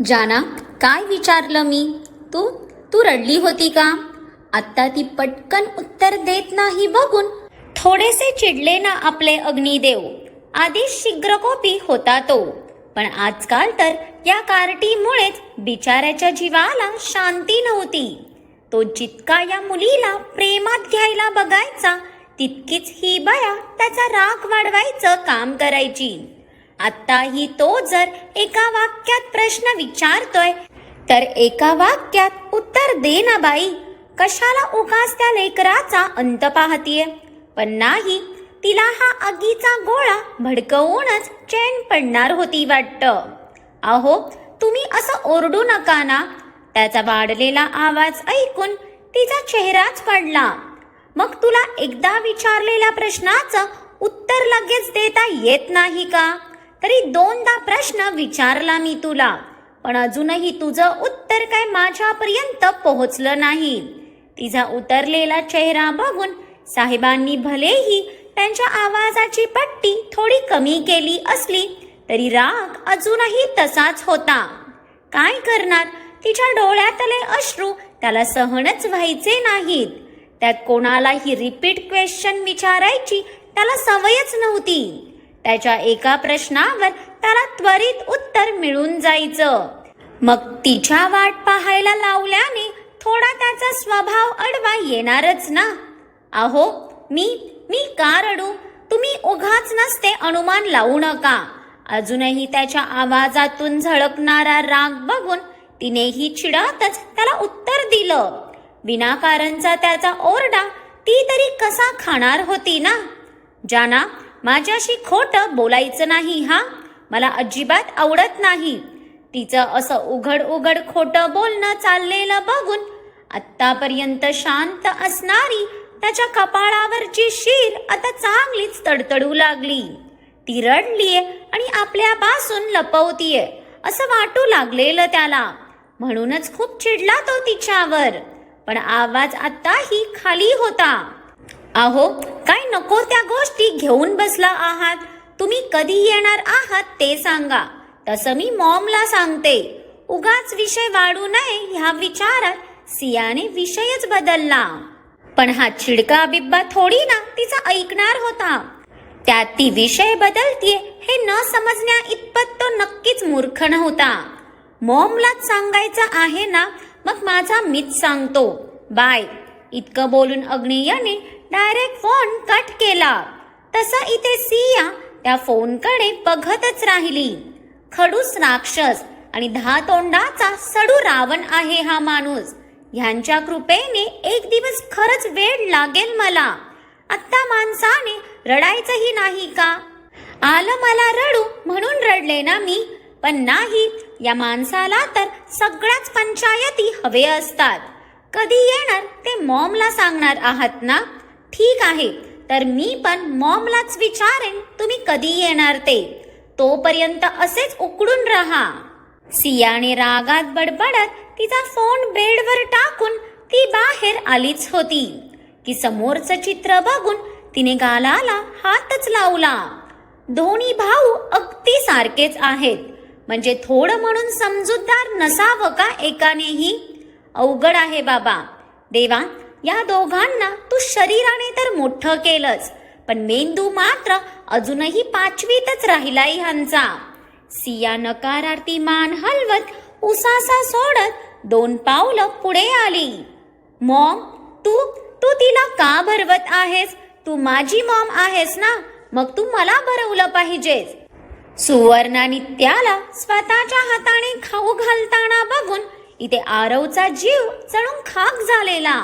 जाना, काय विचारलं मी? तू तू रडली होती का? आत्ता ती पटकन उत्तर देत नाही बघून थोडेसे चिडले ना आपले अग्निदेव. आधी शीघ्रकोपी होता तो, पण आजकाल तर या कार्टीमुळेच बिचाऱ्याच्या जीवाला शांती नव्हती. तो जितका या मुलीला प्रेमात घ्यायला बघायचा, तितकीच ही बया त्याचा राग वाढवायचं काम करायची. आत्ताही तो जर एका वाक्यात प्रश्न विचारतोय तर एका वाक्यात उत्तर दे ना बाई. कशाला उगाच त्या लेकराचा अंत पाहतीये? पण नाही, तिला हा आगीचा गोळा भडकवूनच चैन पडणार होती वाटतं. अहो, तुम्ही असं ओरडू नका ना. त्याचा वाढलेला आवाज ऐकून तिचा चेहराच पडला. मग तुला एकदा विचारलेल्या प्रश्नाचं उत्तर लगेच देता येत नाही का? तरी दोनदा प्रश्न विचारला मी तुला, पण अजूनही तुझं उत्तर काय माझ्यापर्यंत पोहोचलं नाही. तिचा उतरलेला चेहरा बघून साहेबांनी भलेही त्यांच्या आवाजाची पट्टी थोडी कमी केली असली तरी राग अजूनही तसाच होता. काय करणार, तिच्या डोळ्यातले अश्रू त्याला सहनच व्हायचे नाहीत. त्यात कोणालाही रिपीट क्वेश्चन विचारायची त्याला सवयच नव्हती. त्याच्या एका प्रश्नावर त्याला त्वरित उत्तर मिळून जायचं. मग तिच्या वाट पाहायला लावल्याने थोडा त्याचा स्वभाव अडवा येणारच ना. अहो, मी का रडू? तुम्ही उगाच नसते अनुमान लावू नका. अजूनही त्याच्या आवाजातून झळकणारा राग बघून तिनेही चिडतच त्याला उत्तर दिलं. विनाकारणचा त्याचा ओरडा ती तरी कसा खाणार होती ना. जाना, माझ्याशी खोटं बोलायचं नाही हा. मला अजिबात आवडत नाही. तिचं असं उघड उघड खोटं बोलणं चाललेलं बघून आत्तापर्यंत शांत असणारी त्याच्या कपाळावरची शीर आता चांगलीच तडतडू लागली. ती रडलीये आणि आपल्यापासून लपवतीये असं वाटू लागलेलं त्याला. म्हणूनच खूप चिडला तो तिच्यावर. पण आवाज आत्ताही खाली होता. अहो, काय नको त्या गोष्टी घेऊन बसला आहात? तुम्ही कधी येणार आहात ते सांगा. तसं मी मॉमला सांगते. उगाच विषय वाढू नये ह्या विचारात सियाने विषयच बदलला. पण हा चिडका बिब्बा थोडी ना तिचा ऐकणार होता. त्यात ती विषय बदलतीये हे न समजण्या इतपत तो नक्कीच मूर्ख नव्हता. मॉमलाच सांगायचं आहे ना, मग माझा मीच सांगतो. बाय. इतकं बोलून अग्नेयने डायरेक्ट फोन कट केला. तसा इथे सिया त्या फोनकडे बघतच राहिली. खडूस राक्षस आणि 10 तोंडाचा सडू रावण आहे हा माणूस. ह्यांच्या कृपेने एक दिवस खरंच वेळ लागेल मला. आत्ता माणसाने रडायचंही नाही का? आलं मला रडू म्हणून रडले ना मी. पण नाही, या माणसाला तर सगळ्याच पंचायती हवे असतात. कधी येणार ते मॉमला सांगणार आहात ना? ठीक आहे, तर मी पण मॉमलाच विचारेन तुम्ही कधी येणार ते. तोपर्यंत असेच उकडून राहा. सियाने रागात बडबडत तिचा फोन बेडवर टाकून ती बाहेर आलीच होती की समोरचं चित्र बघून तिने गालाला हातच लावला. दोन्ही भाऊ अगदी सारखेच आहेत. म्हणजे थोडं म्हणून समजूतदार नसावं का एकानेही? अवघड आहे बाबा. देवा, या दोघांना तू शरीराने तर मोठं केलंच, पण मेंदू मात्र अजूनही 5वीतच राहिलाय ह्यांचा. सिया नकारार्थी मान हलवत उसासा सोडत 2 पावलं पुढे आली. मॉम, तू तिला का भरवत आहेस? तू माझी मॉम आहेस ना, मग तू मला भरवलं पाहिजेस. सुवर्णाने त्याला स्वतःच्या हाताने खाऊ घालताना बघून इथे आरवचा जीव चढून खाक झालेला.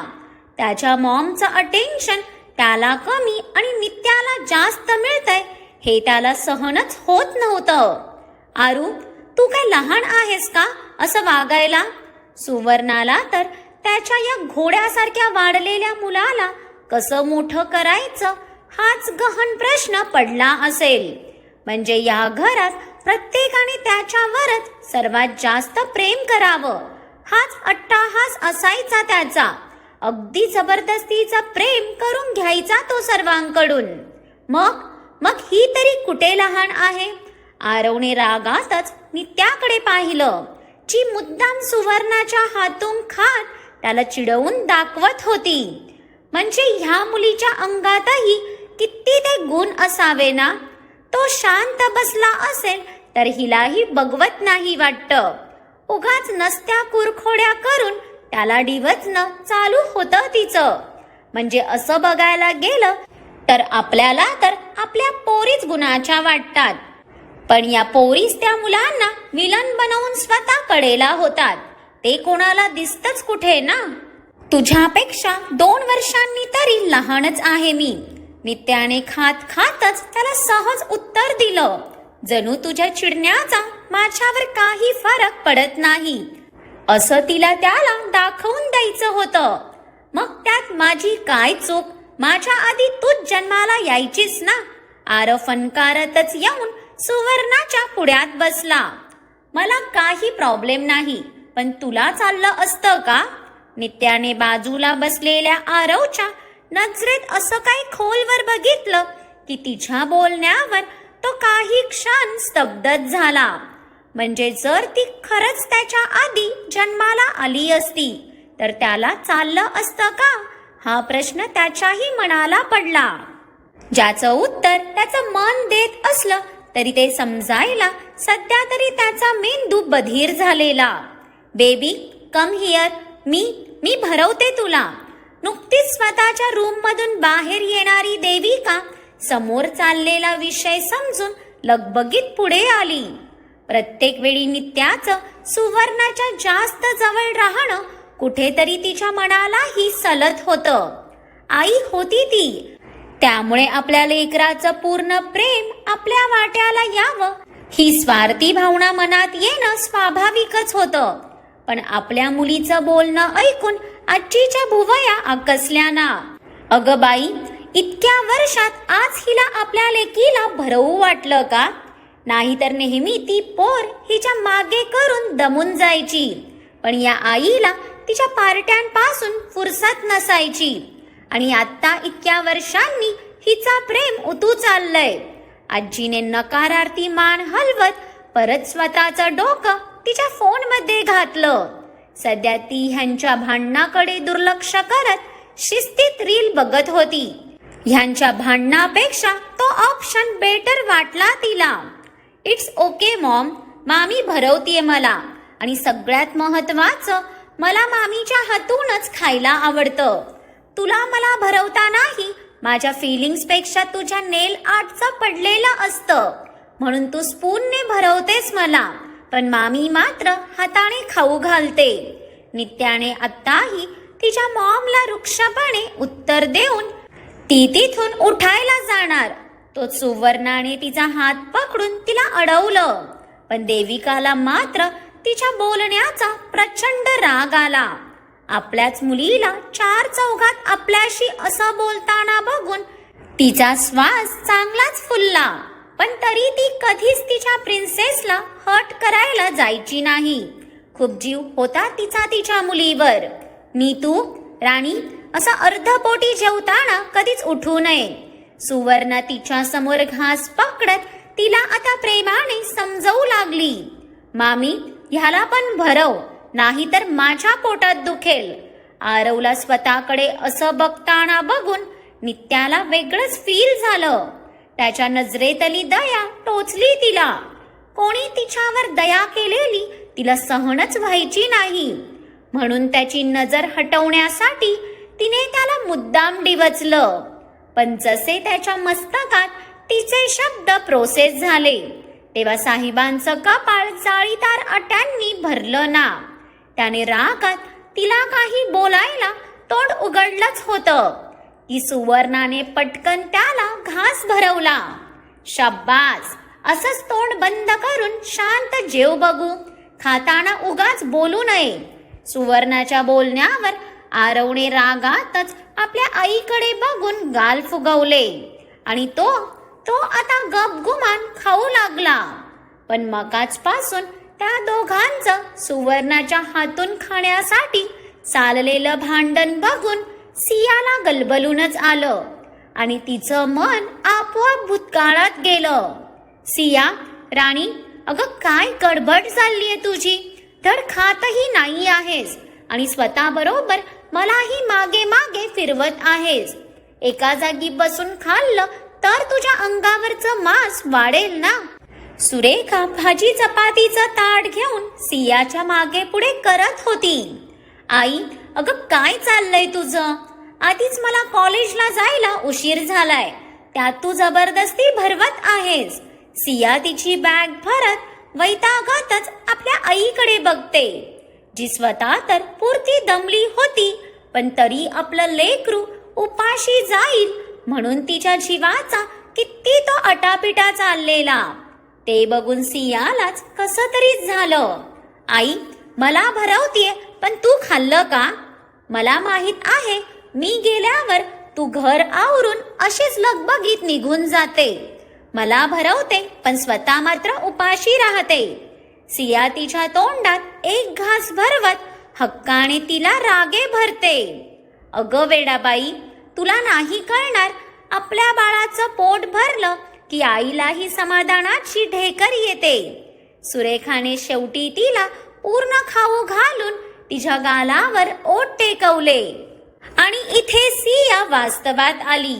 त्याच्या मॉमचं अटेन्शन त्याला कमी आणि नित्याला जास्त मिळतंय हे त्याला सहनच होत नव्हतं. आरू, तू काय लहान आहेस का असं वागायला? सुवर्णाला तर त्याच्या या घोड्यासारख्या वाढलेल्या मुलाला कसं मोठं करायचं हाच गहन प्रश्न पडला असेल. म्हणजे या घरात प्रत्येकाने त्याच्यावरच सर्वात जास्त प्रेम करावं हाच अट्टाहास असायचा त्याचा. अगदी जबरदस्तीचा प्रेम करून घ्यायचा तो सर्वांकडून. मग ही तरी कुठे लहान आहे? आरवने रागातच नित्याकडे पाहिलं. जी मुद्दाम सुवर्णाच्या हातून खात त्याला चिडवून दाखवत होती. म्हणजे ह्या मुलीच्या अंगातही किती ते गुण असावे ना. तो शांत बसला असेल तर हिलाही बघवत नाही वाटतं. उगाच नसत्या कुरखोड्या करून त्याला डिवचणं चालू होतं तिचं. म्हणजे असं बघायला गेलं तर आपल्याला तर आपल्या पोरीच गुणाच्या वाटतात, पण या पोरीच त्या मुलांना विलन बनवून स्वतः कडेला होतात. ते कोणाला दिसतच कुठे ना. तुझ्यापेक्षा 2 वर्षांनी तरी लहानच आहे मी. नित्याने खात खातच त्याला सहज उत्तर दिलं. जणू तुझ्या चिडण्याचा माझ्यावर काही फरक पडत नाही असं तिला त्याला दाखवून द्यायचं होतं. मग त्यात माझी काय चूक? माझ्या आधी तूच जन्माला यायचीस ना. आरव फणकारतच येऊन सुवर्णाच्या पुढ्यात बसला. मला काही प्रॉब्लेम नाही, पण तुला चाललं असतं का? नित्याने बाजूला बसलेल्या आरवच्या नजरेत असं काही खोलवर बघितलं की तिच्या बोलण्यावर तो काही क्षण स्तब्धच झाला. म्हणजे जर ती खरंच त्याच्या आधी जन्माला आली असती तर त्याला चाललं असतं का, हा प्रश्न त्याच्याही मनाला पडला. ज्याचं उत्तर त्याचं मन देत असलं तरी ते समजायला सध्या तरी त्याचा मेंदू बधीर झालेला. बेबी कम हिअर, मी भरवते तुला. नुकतीच स्वतःच्या रूम मधून बाहेर येणारी देविका समोर चाललेला विषय समजून लगबगीत पुढे आली. प्रत्येक वेळी नित्याचं सुवर्णाच्या जास्त जवळ राहणं कुठेतरी तिच्या मनालाही सलत होतं. आई होती ती, त्यामुळे आपल्या लेकराचं पूर्ण प्रेम आपल्या वाट्याला यावं ही स्वार्थी भावना मनात येणं स्वाभाविकच होतं. पण आपल्या मुलीचं बोलणं ऐकून आजीच्या भुवया आकसल्या ना. अगं बाई, इतक्या वर्षात आज हिला आपल्या लेकीला भरवू वाटलं का? नाहीतर नेहमी ती पोर हिच्या मागे करून दमून जायची, पण या आईला तिच्या पार्ट्यांपासून फुरसत नसायची. आणि आता इतक्या वर्षांनी हिचा प्रेम उतू चाललंय. आजीने नकारार्थी मान हलवत परत स्वतःचं डोकं तिच्या फोनमध्ये घातलं. सध्या ती ह्यांच्या भांडणाकडे दुर्लक्ष करत शिस्तीत रील बघत होती. ह्यांच्या भांडणापेक्षा तो ऑप्शन बेटर वाटला तिला. इट्स ओके मॉम, मामी भरवतीये मला, आणि सगळ्यात महत्वाचं मला मामीच्या हातूनच खायला आवडतं. तुला मला भरवता नाही, माझ्या फिलिंग्स पेक्षा तुझ्या नेल आर्टचं पडलेलं असतं, म्हणून तू स्पूनने भरवतेस मला, पण मामी मात्र हाताने खाऊ घालते. नित्याने आत्ताही तिच्या मॉमला रुक्षपणे उत्तर देऊन ती तिथून उठायला जाणार. तो सुवर्णाने तिचा हात पकडून तिला अडवलं, पण देविकाला मात्र तिच्या बोलण्याचा प्रचंड राग आला. आपल्याच मुलीला 4 चौघात आपल्याशी असं बोलताना बघून तिचा श्वास चांगलाच फुलला, पण तरी ती कधीच तिच्या प्रिन्सेसला हर्ट करायला जायची नाही. खूप जीव होता तिचा तिच्या मुलीवर. नीतू राणी, असं अर्धपोटी जेवताना कधीच उठू नये. सुवर्ण तिच्या समोर घास पकडत तिला आता प्रेमाने समजवू लागली. मामी, ह्याला पण भरव, नाहीतर माझ्या पोटात दुखेल. आरवला स्वतःकडे असं बघताना बघून नित्याला वेगळंच फील झालं. त्याच्या नजरेतली दया टोचली तिला. कोणी तिच्यावर दया केलेली तिला सहनच व्हायची नाही, म्हणून त्याची नजर हटवण्यासाठी तिने त्याला मुद्दाम डिवचलं. पण जसे त्याच्या मस्तकात तिचे शब्द प्रोसेस झाले तेव्हा साहेबांचं कपाळ जाळीदार अट्यांनी भरलं ना. त्याने रागात तिला काही बोलायला तोंड उघडलंच होतं की सुवर्णाने पटकन त्याला घास भरवला. शाब्बास, असंच तोंड बंद करून शांत जेव बघू, खाताना उगाच बोलू नये. सुवर्णाच्या बोलण्यावर आरवने रागातच आपल्या आईकडे बघून गाल फुगवले आणि तो आता गपगुमान खाऊ लागला. पण मगाचपासून त्या दोघांचं सुवर्णाच्या हातून खाण्यासाठी चाललेलं भांडण बघून सियाला गलबलूनच आलं आणि तिचं मन आपोआप भूतकाळात गेलं. सिया राणी, अगं काय गडबड चाललीये तुझी? धड खातही नाही आहेस आणि स्वतःबरोबर मलाही मागे मागे फिरवत आहेस. एका जागी बसून खाल्लं तर तुझ्या अंगावरचं मांस वाढेल ना. सुरेखा भाजी चपातीचं ताट घेऊन सियाच्या मागे पुढे करत होती. आई, अगं काय चाललंय तुझं? आधीच मला कॉलेजला जायला उशीर झालाय, त्यात तू जबरदस्ती भरवत आहेस. सिया तिची बॅग भरत वैतागातच आपल्या आईकडे बघते, जी स्वतः तर पुरती दमली होती, पण तरी आपलं लेकरू उपाशी जाईल म्हणून तिच्या जीवाचा किती तो अटापिटा चाललेला. ते बघून सियालाच कसं तरीच झालं. आई, मला भरवतीये पण तू खाल्लं का? मला माहित आहे मी गेल्यावर तू घर आवरून अशीच लगबगीत निघून जाते. मला भरवते पण स्वतः मात्र उपाशी राहते. सिया तिच्या तोंडात एक घास भरवत हक्काने तिला रागे भरते. अगं वेडाबाई, तुला नाही कळणार, आपल्या बाळाचं पोट भरलं की आईलाही समाधानाची ढेकर येते. सुरेखाने शेवटी तिला पूर्ण खाऊ घालून तिच्या गालावर ओठ टेकवले आणि इथे सिया वास्तवात आली.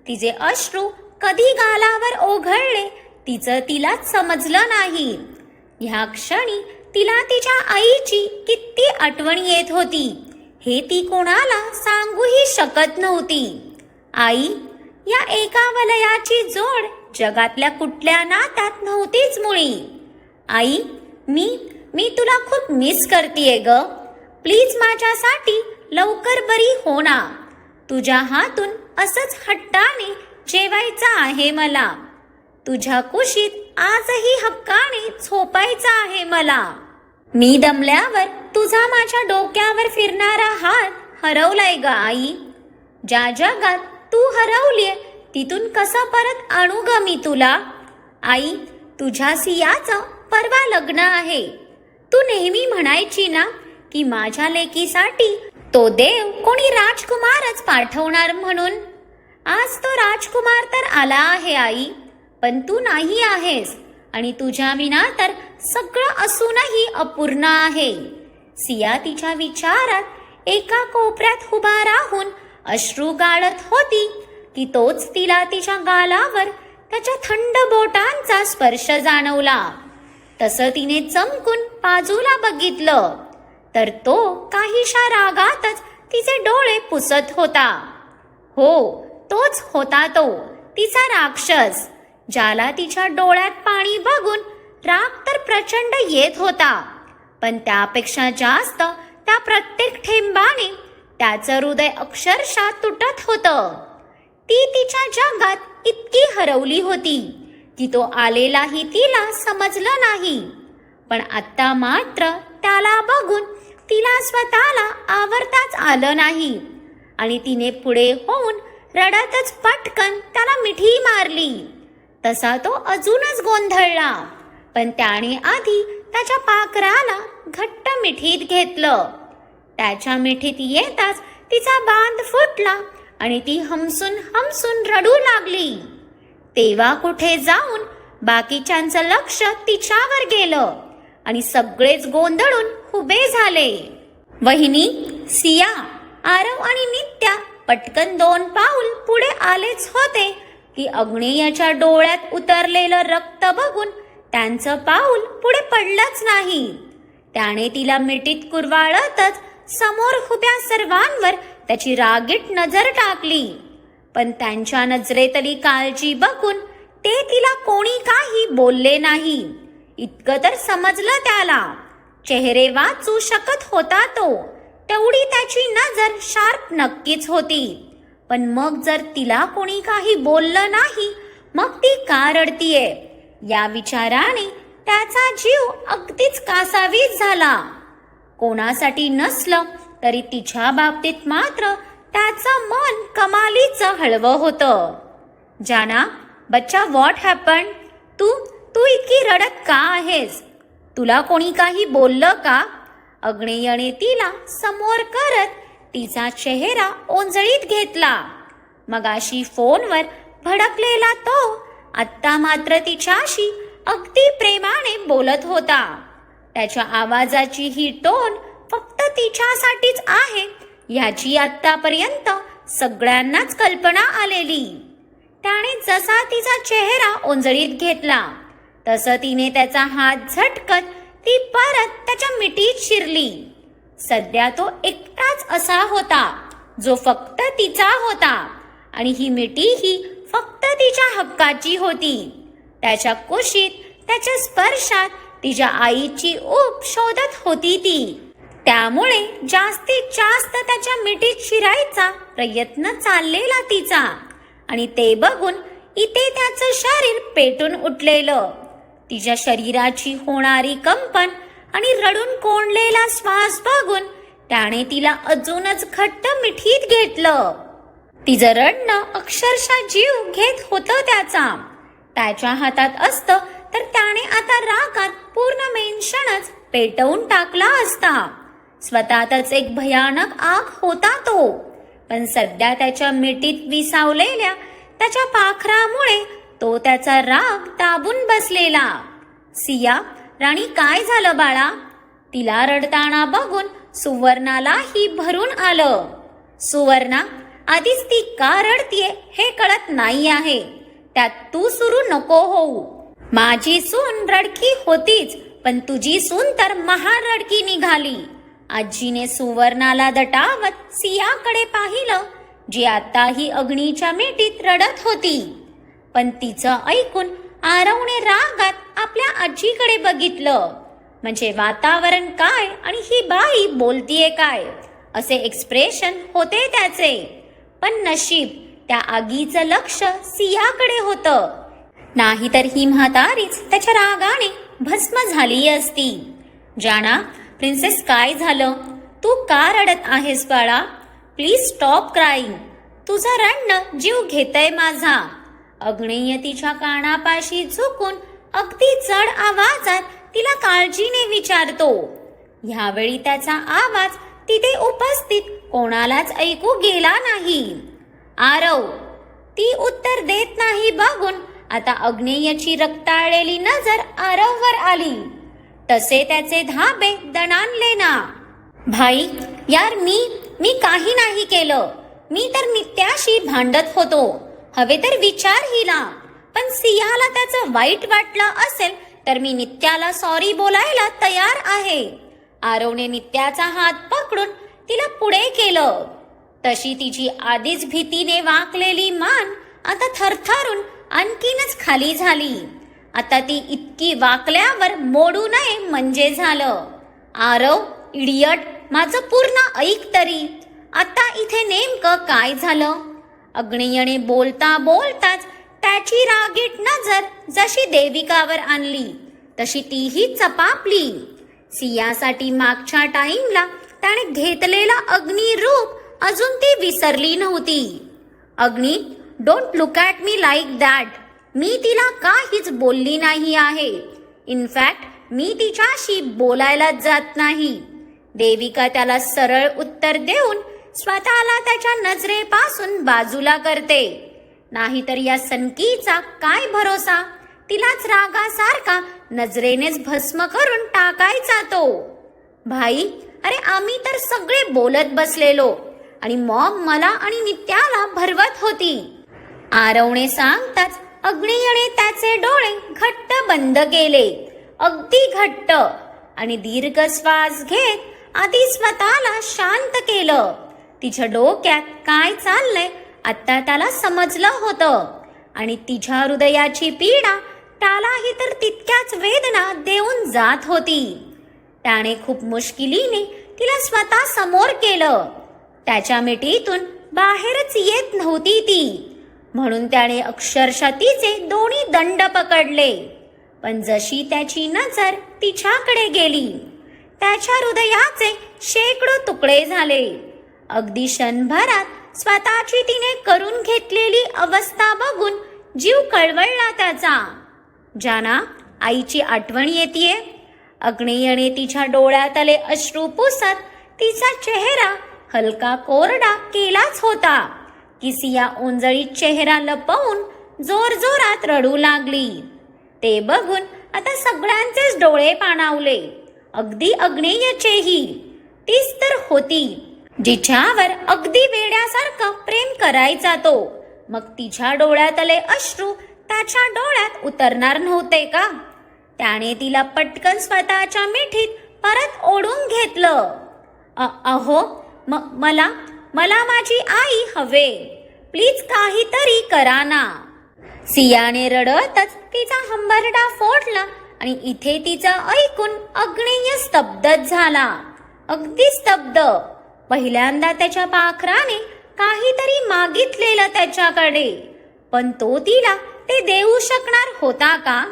तिचे अश्रू कधी गालावर ओघळले तिचं तिलाच समजलं नाही. ह्या क्षणी तिला तिच्या आईची किती आठवण येत होती हे ती कोणाला सांगूही शकत नव्हती. आई, या एका वलयाची जोड जगातल्या कुठल्या नात्यात नव्हतीच मुळी. आई, मी तुला खूप मिस करतेय ग. प्लीज माझ्यासाठी लवकर बरी हो ना. तुझ्या हातून असंच हट्टाने जेवायचं आहे मला. तुझ्या कुशीत आजही हक्काने झोपायचं आहे मला. मी दमल्यावर तुझा माझ्या डोक्यावर फिरणारा हात हरवलाय ग आई. ज्या जगात तू हरवलीय तिथून कसं परत आणू ग मी तुला. आई, तुझ्या सियाचं परवा लग्न आहे. तू नेहमी म्हणायची ना की माझ्या लेकीसाठी तो देव कोणी राजकुमारच पाठवणार म्हणून. आज तो राजकुमार तर आला आहे आई, पण तू नाही आहेस आणि तुझ्या विना तर सगळं असूनही अपूर्ण आहे. सिया तिच्या विचारात एका कोपऱ्यात उभा राहून अश्रू गाळत होती की तोच तिला तिच्या गालावर त्याच्या थंड बोटांचा स्पर्श जाणवला. तसं तिने चमकून बाजूला बघितलं तर तो काहीशा रागातच तिचे डोळे पुसत होता. हो, तोच होता तो तिचा राक्षस, ज्याला तिच्या डोळ्यात पाणी बघून राग तर प्रचंड येत होता, पण त्यापेक्षा जास्त त्या प्रत्येक थेंबाने त्याचं हृदय अक्षरशः तुटत होतं. ती तिच्या जगात इतकी हरवली होती की तो आलेलाही तिला समजलं नाही. पण आता मात्र त्याला बघून तिला स्वतःला आवरताच आलं नाही आणि तिने पुढे होऊन रडतच पटकन त्याला मिठी मारली. तसा तो अजूनच गोंधळला, पण त्याने आधी त्याच्या पाखराला घट्ट मिठीत घेतलं. त्याच्या मिठीत येताच तिचा बांध फुटला आणि ती हमसून हमसून रडू लागली. तेव्हा कुठे जाऊन बाकीच्यांचं लक्ष तिच्यावर गेलं आणि सगळेच गोंधळून उभे झाले. वहिनी, सिया, आरव आणि नित्या पटकन 2 पाऊल पुढे आलेच होते की अग्नेयाच्या डोळ्यात उतरलेलं रक्त बघून त्यांचं पाऊल पुढे पडलंच नाही. त्याने तिला मिठीत कुरवाळतच समोर उभ्या सर्वांवर त्याची रागीट नजर टाकली, पण त्यांच्या नजरेतली काळजी बघून ते तिला कोणी काही बोलले नाही. इतकं तर समजलं त्याला. चेहरे वाचू शकत होता तो, तेवढी त्याची नजर शार्प नक्कीच होती. पण मग जर तिला कोणी काही बोललं नाही, मग ती का रडतीये या विचाराने त्याचा जीव अगदीच कासावीस झाला. कोणासाठी नसलं तरी तिच्या बाबतीत मात्र त्याचं मन कमालीचं हळवं होतं. जाना, बच्चा, व्हॉट हॅपन? तू इतकी रडत का आहेस? तुला कोणी काही बोललं का? अग्नेयने तिला समोर करत तिचा चेहरा ओंजळीत घेतला. मगाशी फोनवर भडकलेला तो आत्ता मात्र तिच्याशी अगदी प्रेमाने बोलत होता. त्याच्या आवाजाची ही टोन फक्त तिच्यासाठीच आहे ह्याची आतापर्यंत सगळ्यांनाच कल्पना आलेली. त्याने जसा तिचा चेहरा ओंजळीत घेतला तसं तिने त्याचा हात झटकत ती परत त्याच्या मिठीत शिरली. सध्या तो एकटाच असा होता जो फक्त तिचा होता आणि ही मिठी ही फक्त तिच्या हक्काची होती. त्याच्या कुशीत, त्याच्या स्पर्शात तिच्या आईची ऊब शोधत होती ती. त्यामुळे जास्तीत जास्त त्याच्या मिठीत शिरायचा प्रयत्न चाललेला तिचा आणि ते बघून इथे त्याचं शरीर पेटून उठलेलं. तिच्या शरीराची होणारी कंपन आणि रडून कोंडलेला श्वास बघून त्याने तिला अजूनच घट्ट मिठीत घेतलं. तिचं रडणं अक्षरशः जीव घेत होतं त्याचा. त्याच्या हातात असतं तर त्याने आता रागात पूर्ण मेन्शनच पेटवून टाकला असता. स्वतःतच एक भयानक आग होता तो. पण सध्या त्याच्या मिठीत विसावलेल्या त्याच्या पाखरामुळे तो त्याचा राग दाबून बसलेला. सिया, राणी, काय झालं बाळा? तिला रडताना बघून सुवर्णालाही भरून आलं. सुवर्णा, आधीच ती का रडतीये हे कळत नाही आहे. त्यात तू सुरू नको होऊ. माझी सून रडकी होतीच, पण तुझी सून तर महान रडकी निघाली. आजीने सुवर्णाला दटावत सियाकडे पाहिलं, जी आताही अग्नीच्या मिठीत रडत होती. पण तिचं ऐकून आरवने रागात आपल्या आजीकडे बघितलं. म्हणजे वातावरण काय आणि ही बाई बोलतीये काय असे एक्सप्रेशन होते त्याचे. पण नशीब त्या आगीचं लक्ष सियाकडे होतं, नाहीतर ही म्हातारीच त्याच्या रागाने भस्म झाली असती. जाना, प्रिन्सेस, काय झालं? तू का रडत आहेस बाळा? Please stop crying. तुझं रडणं जीव घेतय माझा. अग्नेय तिच्या कानापाशी झुकून अगदी जड आवाजात तिला काळजीने विचारतो. ह्यावेळी त्याचा आवाज तिथे उपस्थित कोणालाच ऐकू गेला नाही. आरव, ती उत्तर देत नाही बघून आता अग्नेयची रक्ताळलेली नजर आरववर आली. तसे त्याचे धाबे दणाणले ना. भाई, यार, मी काही नाही केलं. मी तर नित्याशी भांडत होतो. हवे तर विचार हिला. पण सियाला त्याचं वाईट वाटलं असेल तर मी नित्याला सॉरी बोलायला तयार आहे. आरवने नित्याचा हात पकडून तिला पुढे केलं. तशी तिची आधीच भीतीने वाकलेली मान आता थरथरून आणखीनच खाली झाली. आता ती इतकी वाकल्यावर मोडू नये म्हणजे झालं. आरव, इडियट, माझं पूर्ण ऐक तरी. आता इथे नेमकं काय झालं? अग्नेयने बोलता बोलताच त्याची रागीट नजर जशी देविकावर आणली तशी तीही चपापली. सियासाठी मागच्या टाइमला त्याने घेतलेला अग्नी रूप अजून ती विसरली नव्हती. Agni, don't look at me like that. मी तिला काहीच बोलली नाही आहे. इनफॅक्ट मी तिच्याशी बोलायलाच जात नाही. देविका त्याला सरळ उत्तर देऊन स्वतःला त्याच्या नजरेपासून बाजूला करते. नाहीतर या सनकीचा काय भरोसा? तिलाच रागासारखा नजरेनेच भस्म करून टाकायचा तो. भाई, अरे आम्ही तर सगळे बोलत बसलेलो आणि मॉम मला आणि नित्याला भरवत होती. आरवने सांगताच अग्नेयने त्याचे डोळे घट्ट बंद केले, अगदी घट्ट, आणि दीर्घ श्वास घेत आधी स्वतःला शांत केलं. तिच्या डोक्यात काय चाललंय आता त्याला समजलं होतं आणि तिच्या हृदयाची पीडा त्यालाही तर तितक्याच वेदना देऊन जात होती. त्याने खूप मुश्किलीने तिला स्वतः समोर केलं. त्याच्या मिठीतून बाहेरच येत नव्हती ती, म्हणून त्याने अक्षरशः तिचे दोन्ही दंड पकडले. पण जशी त्याची नजर तिच्याकडे गेली, त्याच्या हृदयाचे शेकडो तुकडे झाले. अगदी क्षणभरात स्वतःची तिने करून घेतलेली अवस्था बघून जीव कळवळला त्याचा. जाना, आईची आठवण येतेय. अग्नेयने तिच्या डोळ्यातले अश्रू पुसत तिचा चेहरा हलका कोरडा केलाच होता की सिया ओंजळीत चेहरा लपवून जोरजोरात रडू लागली. ते बघून आता सगळ्यांचेच डोळे पाणावले. अगदी अग्नेयचेही. तीच तर होती जिच्यावर अगदी वेड्यासारखं प्रेम करायचा तो. मग तिच्या डोळ्यातले अश्रू त्याच्या डोळ्यात उतरणार नव्हते का? त्याने तिला पटकन स्वतःच्या मिठीत परत ओढून घेतलं. अहो मला मला माझी आई हवे, प्लीज काहीतरी करा ना. सियाने रडतच तिचा हंबरडा फोडला आणि इथे तिचं ऐकून अग्नेय स्तब्धच झाला. अगदी स्तब्ध. पहिल्यांदा त्याच्या पाखराने काहीतरी मागितलेलं त्याच्याकडे, पण तो तिला ते देऊ शकणार होता का?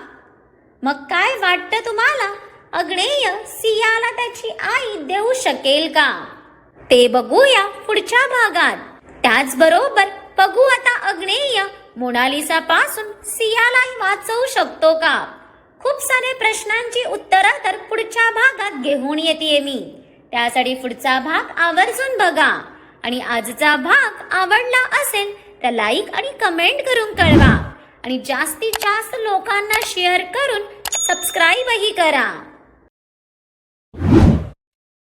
मग काय वाटतं तुम्हाला, अग्नेय सियाला त्याची आई देऊ शकेल का? ते बघूया पुढच्या भागात. त्याचबरोबर बघू आता अग्नेय मोनालिसा पासून सियालाही वाचवू शकतो का? खूप सारे प्रश्नांची उत्तरं तर पुढच्या भागात घेऊन येते मी. त्यासाठी पुढचा भाग आवर्जून बघा. आणि आजचा भाग आवडला असेल तर लाईक आणि कमेंट करून कळवा. आणि जास्तीत जास्त लोकांना शेअर करून सबस्क्राईबही करा.